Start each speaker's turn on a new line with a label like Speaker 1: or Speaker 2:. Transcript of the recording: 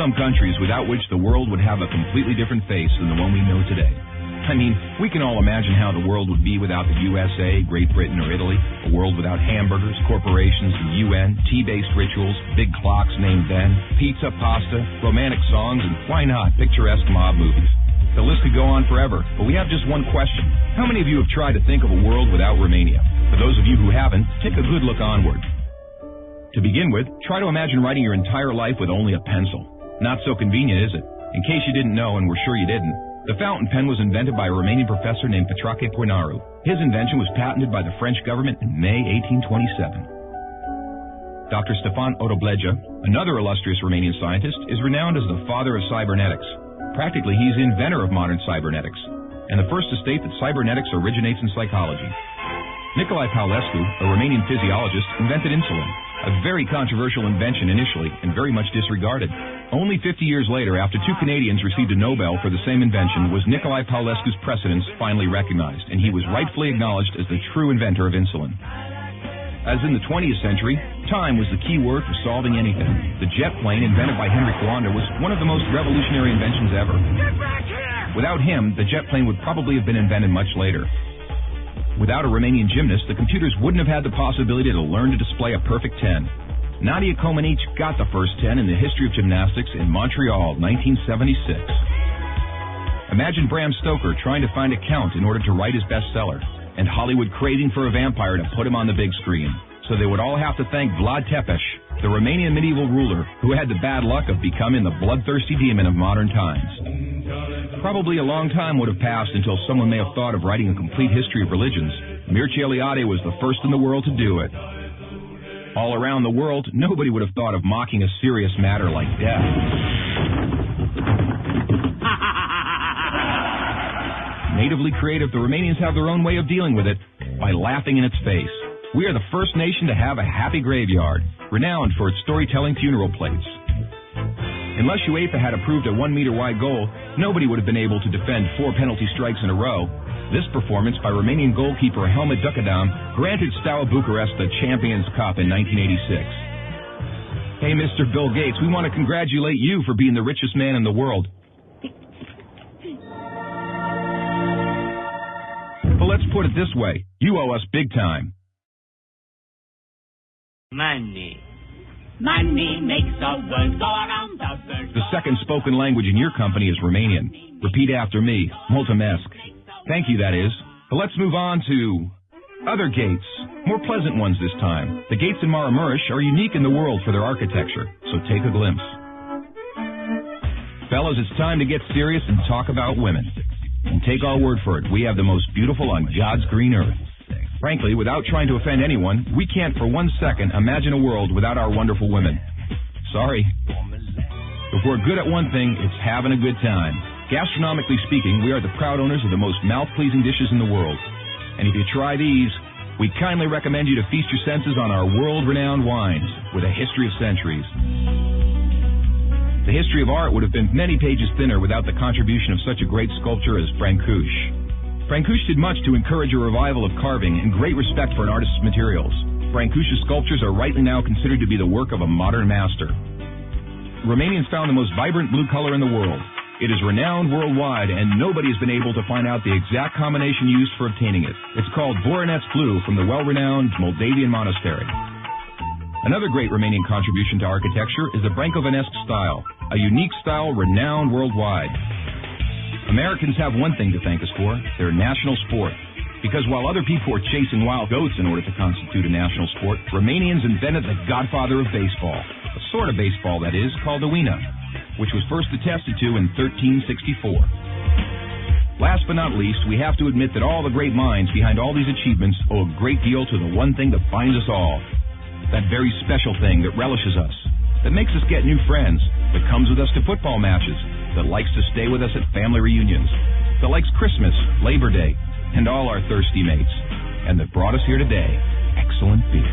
Speaker 1: some countries without which the world would have a completely different face than the one we know today. I mean, we can all imagine how the world would be without the USA, Great Britain, or Italy. A world without hamburgers, corporations, the UN, tea-based rituals, big clocks named Ben, pizza, pasta, romantic songs, and why not, picturesque mob movies. The list could go on forever, but we have just one question. How many of you have tried to think of a world without Romania? For those of you who haven't, take a good look onward. To begin with, try to imagine writing your entire life with only a pencil. Not so convenient, is it? In case you didn't know, and we're sure you didn't, the fountain pen was invented by a Romanian professor named Petrache Poinaru. His invention was patented by the French government in May 1827. Dr. Stefan Odobleja, another illustrious Romanian scientist, is renowned as the father of cybernetics. Practically, he's the inventor of modern cybernetics, and the first to state that cybernetics originates in psychology. Nicolae Paulescu, a Romanian physiologist, invented insulin, a very controversial invention initially and very much disregarded. Only 50 years later, after two Canadians received a Nobel for the same invention, was Nicolae Paulescu's precedence finally recognized, and he was rightfully acknowledged as the true inventor of insulin. As in the 20th century, time was the key word for solving anything. The jet plane, invented by Henry Coanda, was one of the most revolutionary inventions ever.
Speaker 2: Get back here!
Speaker 1: Without him, the jet plane would probably have been invented much later. Without a Romanian gymnast, the computers wouldn't have had the possibility to learn to display a perfect 10. Nadia Comaneci got the first 10 in the history of gymnastics in Montreal, 1976. Imagine Bram Stoker trying to find a count in order to write his bestseller, and Hollywood craving for a vampire to put him on the big screen. So they would all have to thank Vlad Tepes, the Romanian medieval ruler who had the bad luck of becoming the bloodthirsty demon of modern times. Probably a long time would have passed until someone may have thought of writing a complete history of religions. Mircea Eliade was the first in the world to do it. All around the world, nobody would have thought of mocking a serious matter like death. Natively creative, the Romanians have their own way of dealing with it by laughing in its face. We are the first nation to have a happy graveyard, renowned for its storytelling funeral plates. Unless UEFA had approved a 1-meter-wide goal, nobody would have been able to defend 4 penalty strikes in a row. This performance by Romanian goalkeeper Helmut Ducadam granted Steaua Bucharest the Champions Cup in 1986. Hey, Mr. Bill Gates, we want to congratulate you for being the richest man in the world. But let's put it this way, you owe us big time.
Speaker 2: Money. Money makes the world go around the world.
Speaker 1: The second spoken language in your company is Romanian. Repeat after me. Mulțumesc. Thank you, that is. But let's move on to other gates. More pleasant ones this time. The gates in Maramureș are unique in the world for their architecture, so take a glimpse. Fellas, it's time to get serious and talk about women. And take our word for it, we have the most beautiful on God's green earth. Frankly, without trying to offend anyone, we can't for 1 second imagine a world without our wonderful women. Sorry. If we're good at one thing, it's having a good time. Gastronomically speaking, we are the proud owners of the most mouth-pleasing dishes in the world. And if you try these, we kindly recommend you to feast your senses on our world-renowned wines with a history of centuries. The history of art would have been many pages thinner without the contribution of such a great sculptor as Brancusi. Brancusi did much to encourage a revival of carving and great respect for an artist's materials. Brancusi's sculptures are rightly now considered to be the work of a modern master. Romanians found the most vibrant blue color in the world. It is renowned worldwide, and nobody has been able to find out the exact combination used for obtaining it. It's called Voronezh blue from the well-renowned Moldavian monastery. Another great Romanian contribution to architecture is the Brâncovenesque style, a unique style renowned worldwide. Americans have one thing to thank us for, their national sport. Because while other people were chasing wild goats in order to constitute a national sport, Romanians invented the godfather of baseball, a sort of baseball, that is, called the Uina, which was first attested to in 1364. Last but not least, we have to admit that all the great minds behind all these achievements owe a great deal to the one thing that binds us all. That very special thing that relishes us, that makes us get new friends, that comes with us to football matches, that likes to stay with us at family reunions, that likes Christmas, Labor Day, and all our thirsty mates, and that brought us here today, excellent beer.